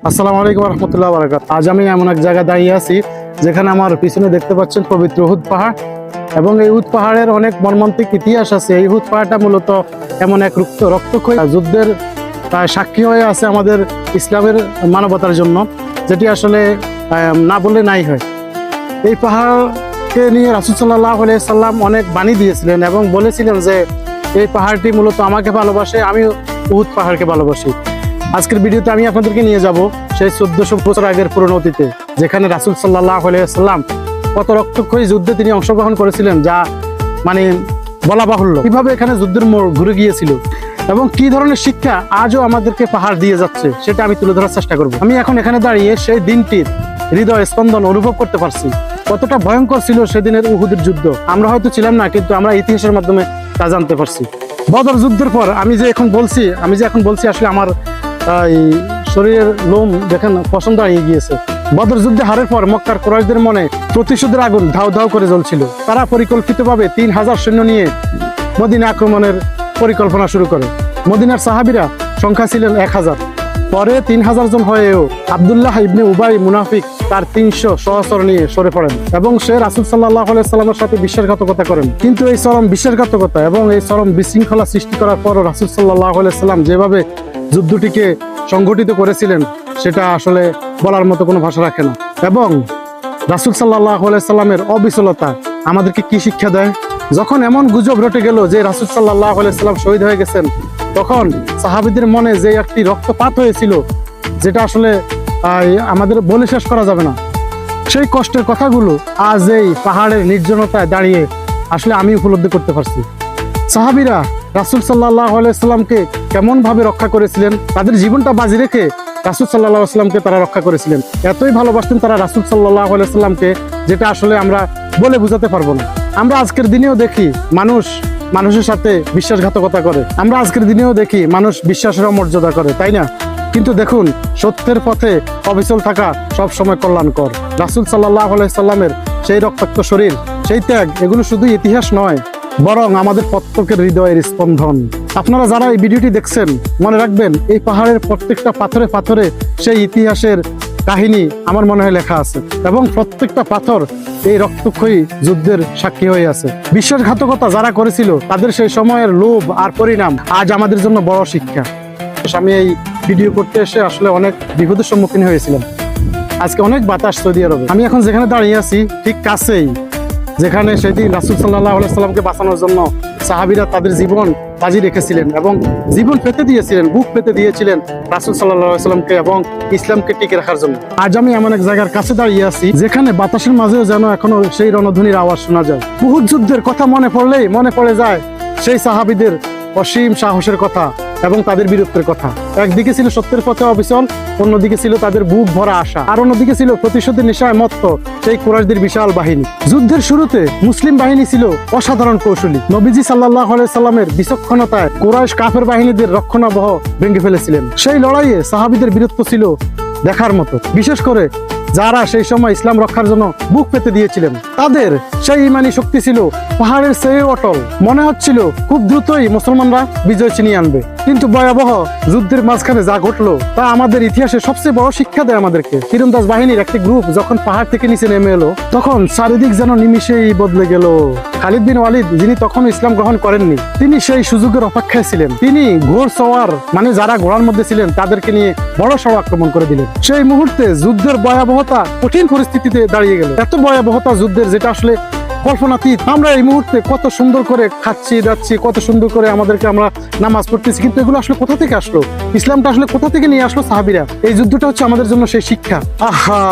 আসসালামু আলাইকুম রহমতুল্লাহ বারাকাত। আজ আমি এমন এক জায়গায় দাঁড়িয়ে আছি যেখানে আমার পিছনে দেখতে পাচ্ছেন পবিত্র উহুদ পাহাড়, এবং এই উহুদ পাহাড়ের অনেক মর্মান্তিক ইতিহাস আছে। এই উহুদ পাহাড়টা মূলত এমন এক রক্তক্ষয়ী যুদ্ধের সাক্ষী হয়ে আছে আমাদের ইসলামের মানবতার জন্য, যেটি আসলে না বললে নাই হয়। এই পাহাড়কে নিয়ে রাসূল সাল্লাল্লাহু আলাইহি সাল্লাম অনেক বাণী দিয়েছিলেন এবং বলেছিলেন যে এই পাহাড়টি মূলত আমাকে ভালোবাসে, আমি উহুদ পাহাড়কে ভালোবাসি। আজকের ভিডিওতে আমি আপনাদেরকে নিয়ে যাব সেই 1400 বছর আগের পুরনো অতীতে, যেখানে রাসূল সাল্লাল্লাহু আলাইহি সাল্লাম কত রক্তক্ষয়ী যুদ্ধে তিনি অংশগ্রহণ করেছিলেন, যা মানে বলা বাহুল্য। কিভাবে এখানে যুদ্ধের মোড় ঘুরে গিয়েছিল এবং কি ধরনের শিক্ষা আজও আমাদেরকে পাহাড় দিয়ে যাচ্ছে, সেটা আমি তুলে ধরার চেষ্টা করব। আমি এখন এখানে দাঁড়িয়ে সেই দিনটির হৃদয় স্পন্দন অনুভব করতে পারছি। কতটা ভয়ঙ্কর ছিল সেদিনের উহুদের যুদ্ধ। আমরা হয়তো ছিলাম না, কিন্তু আমরা ইতিহাসের মাধ্যমে তা জানতে পারছি। বদর যুদ্ধের পর আমি যে এখন বলছি আসলে আমার শরীরের লোম দেখেন পছন্দ দাঁড়িয়ে গিয়েছে। বদর যুদ্ধে হারের পর মক্কার কুরাইশদের মনে প্রতিশোধের আগুন ধাউ ধাউ করে জ্বলছিল। তারা পরিকল্পিতভাবে 3000 সৈন্য নিয়ে মদিনা আক্রমণের পরিকল্পনা শুরু করে। মদিনার সাহাবীরা সংখ্যা ছিলেন 1000, পরে 3000 জন হয়েও আব্দুল্লাহ ইবনে উবাই মুনাফিক তার 300 সহচর নিয়ে সরে পড়েন এবং সে রাসূল সাল্লাল্লাহু আলাইহি সাল্লামের সাথে বিশ্বাসঘাতকতা করেন। কিন্তু এই চরম বিশ্বাসঘাতকতা এবং এই চরম বিশৃঙ্খলা সৃষ্টি করার পরও রাসূল সাল্লাল্লাহু আলাইহি সাল্লাম যেভাবে যুদ্ধটিকে সংগঠিত করেছিলেন, সেটা আসলে বলার মতো কোনো ভাষা রাখে না। এবং রাসূল সাল্লাল্লাহু আলাইহি সাল্লামের অবিচলতা আমাদেরকে কি শিক্ষা দেয়? যখন এমন গুজব রটে গেল যে রাসূল সাল্লাল্লাহু আলাইহি সাল্লাম শহীদ হয়ে গেছেন, তখন সাহাবীদের মনে যে একটি রক্তপাত হয়েছিল, যেটা আসলে আমাদের বলে শেষ করা যাবে না। সেই কষ্টের কথাগুলো আজ এই পাহাড়ের নির্জনতায় দাঁড়িয়ে আসলে আমি উপলব্ধি করতে পারছি। সাহাবীরা রাসূল সাল্লাল্লাহু আলাইহি সাল্লামকে কেমন ভাবে রক্ষা করেছিলেন, তাদের জীবনটা বাজি রেখে রাসূল সাল্লাল্লাহু আলাইহি সাল্লামকে তারা রক্ষা করেছিলেন। এতই ভালোবাসতেন তারা রাসূল সাল্লাল্লাহু আলাইহি সাল্লামকে, যেটা আসলে আমরা বলে বোঝাতে পারবো না। আমরা আজকের দিনেও দেখি মানুষের সাথে বিশ্বাসঘাতকতা করে, আমরা আজকের দিনেও দেখি মানুষ বিশ্বাসের অমর্যাদা করে, তাই না? কিন্তু দেখুন, সত্যের পথে অবিচল থাকা সব সময় কল্যাণকর। রাসূল সাল্লাল্লাহু আলাইহি সাল্লামের সেই রক্তাক্ত শরীর, সেই ত্যাগ, এগুলো শুধু ইতিহাস নয়, বরং আমাদের প্রত্যেকের হৃদয়ের স্পন্দন। আপনারা যারা এই ভিডিওটি দেখছেন, মনে রাখবেন এই পাহাড়ের প্রত্যেকটা পাথরে পাথরে সেই ইতিহাসের কাহিনী আমার মনে হয় লেখা আছে, এবং প্রত্যেকটা পাথর এই রক্তক্ষয়ী যুদ্ধের সাক্ষী হয়ে আছে। বিশ্বাসঘাতকতা যারা করেছিল, তাদের সেই সময়ের লোভ আর পরিণাম আজ আমাদের জন্য বড় শিক্ষা। আমি এই ভিডিও করতে এসে আসলে অনেক বিপদের সম্মুখীন হয়েছিলাম। আজকে অনেক বাতাস সৌদি আরবে। আমি এখন যেখানে দাঁড়িয়ে আছি ঠিক কাছেই, যেখানে সেদিন রাসূল সাল্লাল্লাহু আলাইহি সাল্লামকে বাঁচানোর জন্য সাহাবীরা তাদের জীবন বাজি রেখেছিলেন এবং জীবন পেতে দিয়েছিলেন, বুক পেতে দিয়েছিলেন রাসূল সাল্লাল্লাহু আলাইহি সাল্লামকে এবং ইসলামকে টিকে রাখার জন্য। আজ আমি এমন এক জায়গার কাছে দাঁড়িয়ে আছি যেখানে বাতাসের মাঝেও যেন এখনো সেই রণধ্বনির আওয়াজ শোনা যায়। উহুদ যুদ্ধের কথা মনে পড়লেই মনে পড়ে যায় সেই সাহাবীদের অসীম সাহসের কথা এবং তাদের বীরত্বের কথা। একদিকে ছিল সত্যের পথে অবিচল, অন্যদিকে ছিল তাদের বুক ভরা আশা, আর অন্যদিকে ছিল প্রতিশোধের নেশায় মত্ত সেই কুরাইশদের বিশাল বাহিনী। যুদ্ধের শুরুতে মুসলিম বাহিনী ছিল অসাধারণ কৌশলী। নবীজি সাল্লাল্লাহু আলাইহি সাল্লামের বিচক্ষণতায় কুরাইশ কাফের বাহিনীদের রক্ষণাবহ ভেঙে ফেলেছিলেন। সেই লড়াইয়ে সাহাবীদের বীরত্ব ছিল দেখার মতো, বিশেষ করে যারা সেই সময় ইসলাম রক্ষার জন্য বুক পেতে দিয়েছিলেন। তাদের সেই ইমানি শক্তি ছিল পাহাড়ের চেয়ে অটল। মনে হচ্ছিল খুব দ্রুতই মুসলমানরা বিজয় ছিনিয়ে আনবে। কিন্তু ভয়াবহ যুদ্ধের মাঝখানে যা ঘটলো তা আমাদের ইতিহাসে সবচেয়ে বড় শিক্ষা দেয় আমাদেরকে। তীরন্দাজ বাহিনীর একটি গ্রুপ যখন পাহাড় থেকে নিচে নেমে এলো, তখন চারিদিক যেন নিমিষেই বদলে গেল। খালিদ বিন ওয়ালিদ, যিনি তখন ইসলাম গ্রহণ করেননি, তিনি সেই সুযোগের অপেক্ষায় ছিলেন। তিনি ঘোড়সওয়ার মানে যারা ঘোড়ার মধ্যে ছিলেন তাদেরকে নিয়ে বড় সড় আক্রমণ করে দিলেন। সেই মুহূর্তে যুদ্ধের ভয়াবহতা কঠিন পরিস্থিতিতে দাঁড়িয়ে গেল। এত ভয়াবহতা যুদ্ধের, যেটা আসলে কল্পনাতীত। আমরা এই মুহূর্তে কত সুন্দর করে খাচ্ছি যাচ্ছি, কত সুন্দর করে আমরা নামাজ পড়তেছি, কিন্তু এগুলো আসলে কোথা থেকে আসলো? ইসলামটা আসলে কোথা থেকে নিয়ে আসলো সাহাবীরা? এই যুদ্ধটা হচ্ছে আমাদের জন্য সেই শিক্ষা। আহা,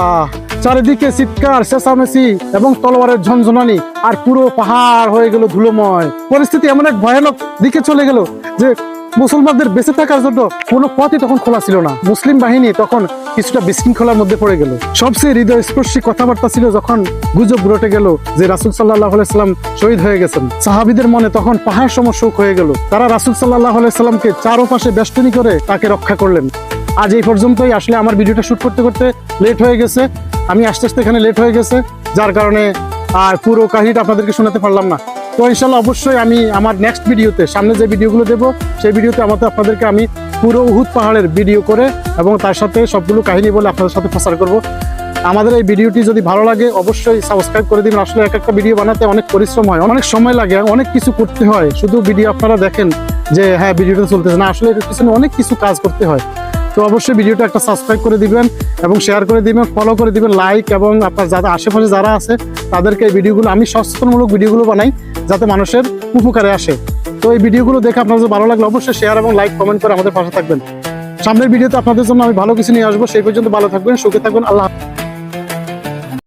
চারিদিকে চিৎকার, চেঁচামেচি এবং তলোয়ারের ঝনঝনানি, আর পুরো পাহাড় হয়ে গেল ধুলোময়। পরিস্থিতি এমন এক ভয়ানক দিকে চলে গেল যে মুসলমানদের বেঁচে থাকার জন্য কোনো পথই তখন খোলা ছিল না। মুসলিম বাহিনী তখন কিছুটা বিশৃঙ্খলার মধ্যে পড়ে গেল। সবচেয়ে হৃদয়স্পর্শী কথাবার্তা ছিল যখন গুজব রটে গেল যে রাসূল সাল্লাল্লাহু আলাইহি সাল্লাম শহীদ হয়ে গেছেন। সাহাবীদের মনে তখন পাহাড় সম শোক হয়ে গেল। তারা রাসূল সাল্লাল্লাহু আলাইহি সাল্লামকে চারপাশে বেষ্টনী করে তাকে রক্ষা করলেন। আজ এই পর্যন্তই। আসলে আমার ভিডিওটা শুট করতে করতে লেট হয়ে গেছে, আমি আস্তে আস্তে এখানে লেট হয়ে গেছে, যার কারণে পুরো কাহিনীটা আপনাদেরকে শোনাতে পারলাম না। তো ইনশাল্লাহ অবশ্যই আমি আমার নেক্সট ভিডিওতে, সামনে যে ভিডিওগুলো দেবো সেই ভিডিওতে আপনাদেরকে আমি পুরো উহুদ পাহাড়ের ভিডিও করে এবং তার সাথে সবগুলো কাহিনী বলে আপনাদের সাথে প্রচার করব। আমাদের এই ভিডিওটি যদি ভালো লাগে অবশ্যই সাবস্ক্রাইব করে দিবেন। আসলে এক একটা ভিডিও বানাতে অনেক পরিশ্রম হয়, অনেক সময় লাগে, অনেক কিছু করতে হয়। শুধু ভিডিও আপনারা দেখেন যে হ্যাঁ ভিডিওটা চলতেছে না, আসলে এর পিছনে অনেক কিছু কাজ করতে হয়। তো অবশ্যই ভিডিওটা একটা সাবস্ক্রাইব করে দিবেন এবং শেয়ার করে দিবেন, ফলো করে দিবেন, লাইক, এবং আপনার যারা আশেপাশে যারা আছে তাদেরকে এই ভিডিওগুলো, আমি সচেতনমূলক ভিডিওগুলো বানাই যাতে মানুষের উপকারে আসে। তো এই ভিডিওগুলো দেখে আপনাদের ভালো লাগলে অবশ্যই শেয়ার এবং লাইক কমেন্ট করে আমাদের পাশে থাকবেন। সামনের ভিডিওতে আপনাদের জন্য আমি ভালো কিছু নিয়ে আসবো। সেই পর্যন্ত ভালো থাকবেন, সুখে থাকবেন, আল্লাহ হাফেজ।